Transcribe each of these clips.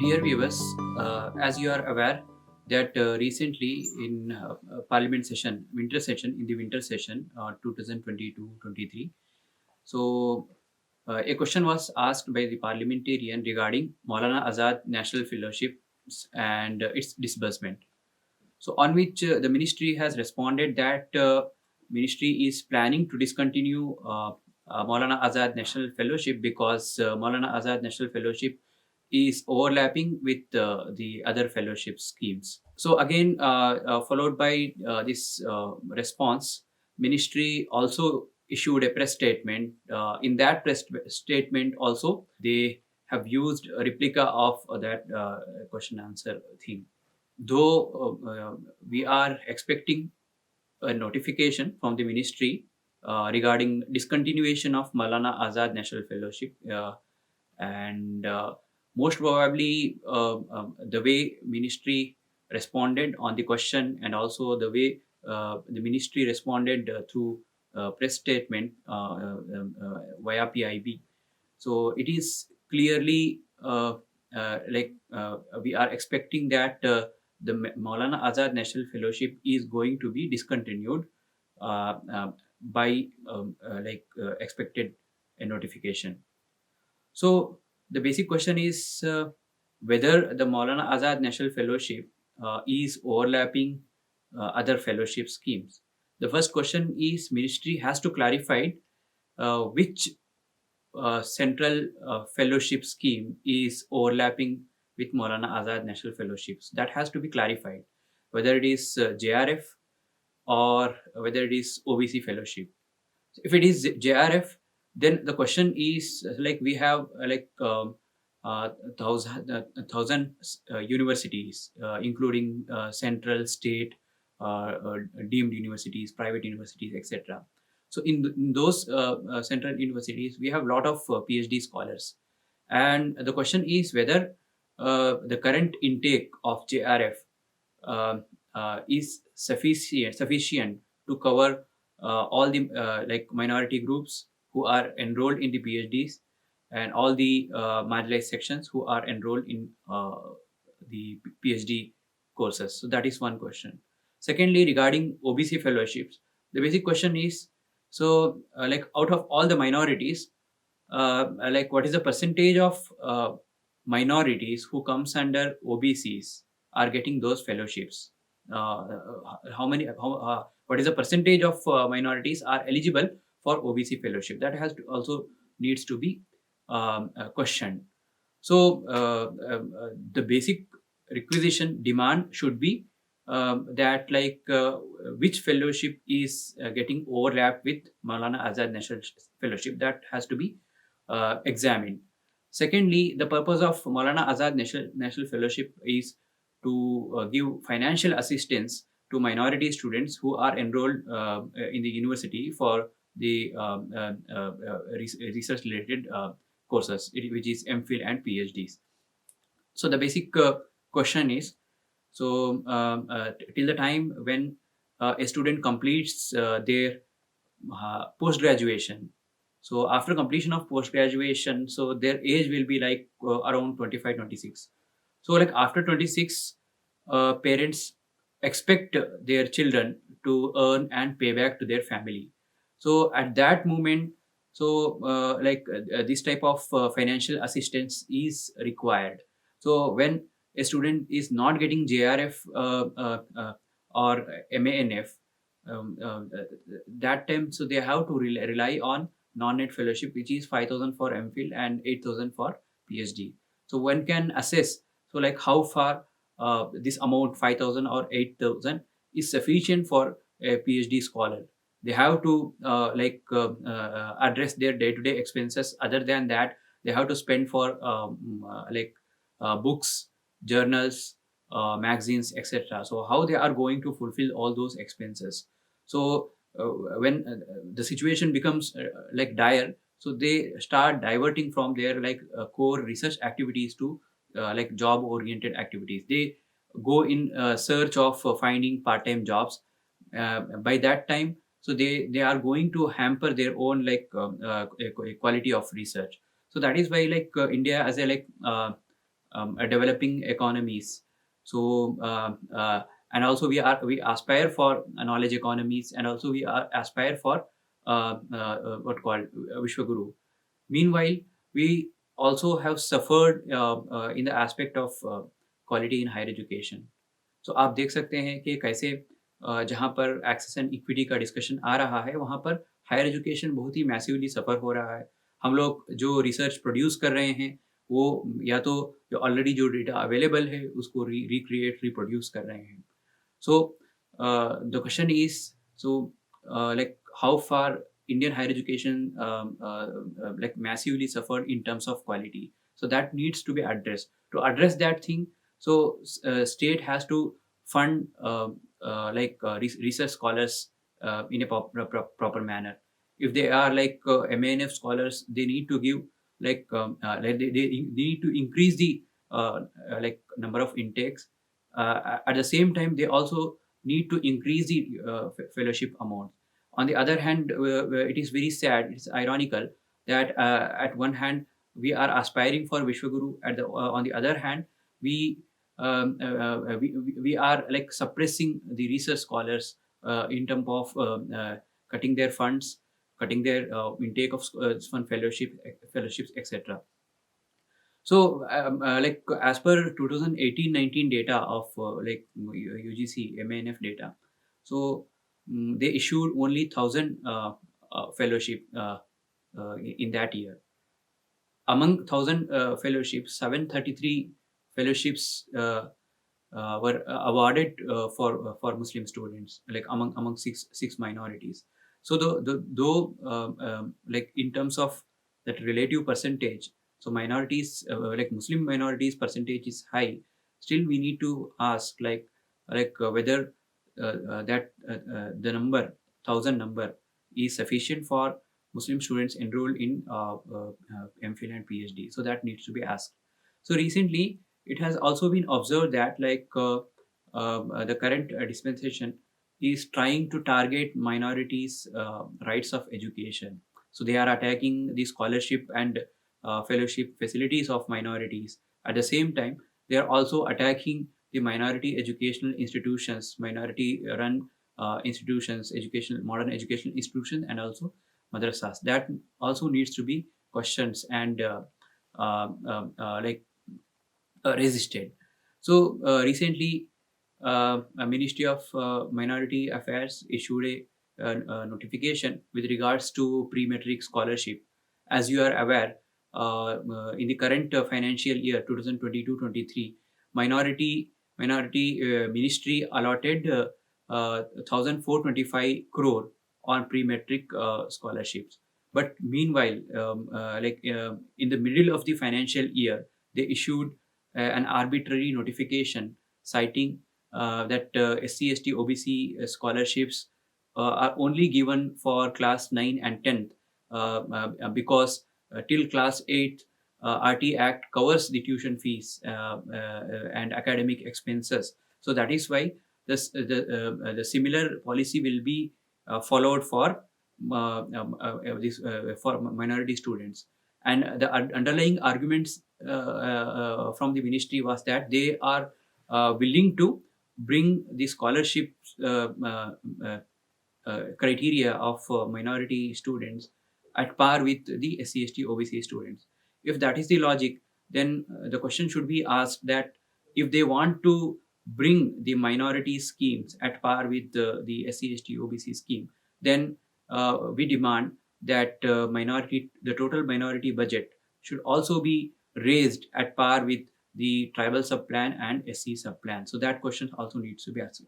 Dear viewers, as you are aware that recently in Parliament session, in the winter session 2022-23, so a question was asked by the parliamentarian regarding Maulana Azad National Fellowships and its disbursement. So on which the ministry has responded that ministry is planning to discontinue Maulana Azad National Fellowship because Maulana Azad National Fellowship is overlapping with the other fellowship schemes. So again, followed by this response, ministry also issued a press statement. In that press statement, also they have used a replica of that question answer theme. Though we are expecting a notification from the ministry regarding discontinuation of Malana Azad National Fellowship, and most probably the way ministry responded on the question, and also the way the ministry responded through press statement via PIB. So it is clearly we are expecting that the Maulana Azad National Fellowship is going to be discontinued by expected a notification. So the basic question is whether the Maulana Azad National Fellowship is overlapping other fellowship schemes. The first question is ministry has to clarify which central fellowship scheme is overlapping with Maulana Azad National Fellowships. That has to be clarified, whether it is JRF or whether it is OBC fellowship. If it is JRF, then the question is we have thousand universities, including central, state, deemed universities, private universities, etc. So in those central universities, we have a lot of PhD scholars, and the question is whether the current intake of JRF uh, is sufficient to cover all the minority groups who are enrolled in the PhDs, and all the marginalized sections who are enrolled in the PhD courses. So that is one question. Secondly, regarding OBC fellowships, the basic question is, so out of all the minorities, what is the percentage of minorities who comes under OBCs are getting those fellowships? What is the percentage of minorities are eligible for OBC fellowship? That has to also needs to be questioned. So the basic requisition demand should be that which fellowship is getting overlap with Maulana Azad National Fellowship. That has to be examined. Secondly, the purpose of Maulana Azad National Fellowship is to give financial assistance to minority students who are enrolled in the university for the research related courses, which is MPhil and PhDs. So the basic question is, so till the time when a student completes their post graduation, so after completion of post graduation, so their age will be around 25, 26. So after 26, parents expect their children to earn and pay back to their family. So at that moment, so this type of financial assistance is required. So when a student is not getting JRF or MANF, that time, so they have to rely on non-net fellowship, which is 5,000 for MPhil and 8,000 for PhD. So one can assess, so how far this amount 5,000 or 8,000 is sufficient for a PhD scholar. They have to address their day-to-day expenses. Other than that, they have to spend for books, journals, magazines, etc. So how they are going to fulfill all those expenses? So when the situation becomes dire, so they start diverting from their core research activities to job oriented activities. They go in search of finding part-time jobs. By that time, so they are going to hamper their own quality of research. So that is why India as a developing economies. So and also we aspire for knowledge economies, and also we aspire for what called Vishwaguru. Meanwhile, we also have suffered in the aspect of quality in higher education. So आप देख सकते हैं कि कैसे जहाँ पर access and equity का discussion आ रहा है, वहाँ पर हायर एजुकेशन बहुत ही मैसिवली सफ़र हो रहा है। हम लोग जो रिसर्च प्रोड्यूस कर रहे हैं, वो या तो जो ऑलरेडी जो डेटा अवेलेबल है, उसको रिक्रिएट, रिप्रोड्यूस कर रहे हैं। So the question is, so like how far Indian higher education like massively suffered in terms of quality. So that needs to be addressed. To address that thing, so state has to fund research scholars in a proper manner. If they are like MANF scholars, they need to give they need to increase the like number of intakes. At the same time, they also need to increase the fellowship amount. On the other hand, it is very sad, it's ironical that at one hand we are aspiring for Vishwaguru, on the other hand we we are like suppressing the research scholars in terms of cutting their funds, cutting their intake of fund fellowships, etc. So, like as per 2018-19 data of UGC MANF data, so they issued only 1,000 fellowship in that year. Among 1,000 fellowships, 733 fellowships were awarded for Muslim students, like among six minorities. So the though like in terms of that relative percentage, so minorities like Muslim minorities percentage is high. Still, we need to ask whether the number 1,000 number is sufficient for Muslim students enrolled in MPhil and PhD. So that needs to be asked. So recently, it has also been observed that the current dispensation is trying to target minorities' rights of education. So they are attacking the scholarship and fellowship facilities of minorities. At the same time, they are also attacking the minority educational institutions, minority-run institutions, educational modern educational institutions, and also madrasas. That also needs to be questioned and like resisted. So recently, a Ministry of Minority Affairs issued a notification with regards to pre-matric scholarship. As you are aware, in the current financial year 2022-23, minority ministry allotted 1,425 crore on pre-matric scholarships. But meanwhile, in the middle of the financial year, they issued an arbitrary notification citing that SC, ST, OBC scholarships are only given for class 9 and 10th because till class 8, RT Act covers the tuition fees and academic expenses. So that is why the similar policy will be followed for for minority students. And the underlying arguments from the ministry was that they are willing to bring the scholarship criteria of minority students at par with the SC, ST, OBC students. If that is the logic, then the question should be asked that if they want to bring the minority schemes at par with the SC, ST, OBC scheme, then we demand that the total minority budget should also be raised at par with the tribal subplan and SC subplan. So that question also needs to be asked.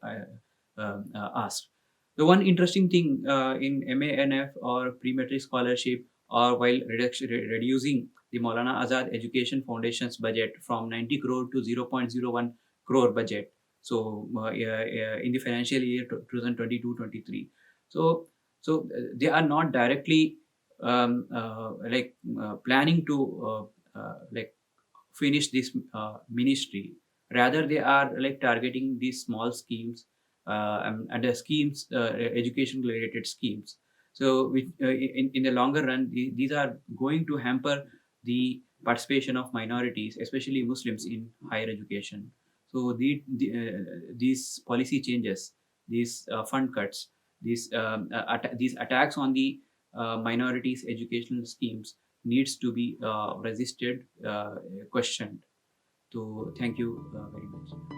The one interesting thing in MANF or pre-matric scholarship, or while reducing the Maulana Azad Education Foundation's budget from 90 crore to 0.01 crore budget. So in the financial year 2022-23. So they are not directly planning to like finish this ministry. Rather, they are like targeting these small schemes and the schemes, education related schemes. So in the longer run, these are going to hamper the participation of minorities, especially Muslims, in higher education. So these policy changes, these fund cuts, these attacks on the minorities' educational schemes needs to be resisted, questioned. So thank you very much.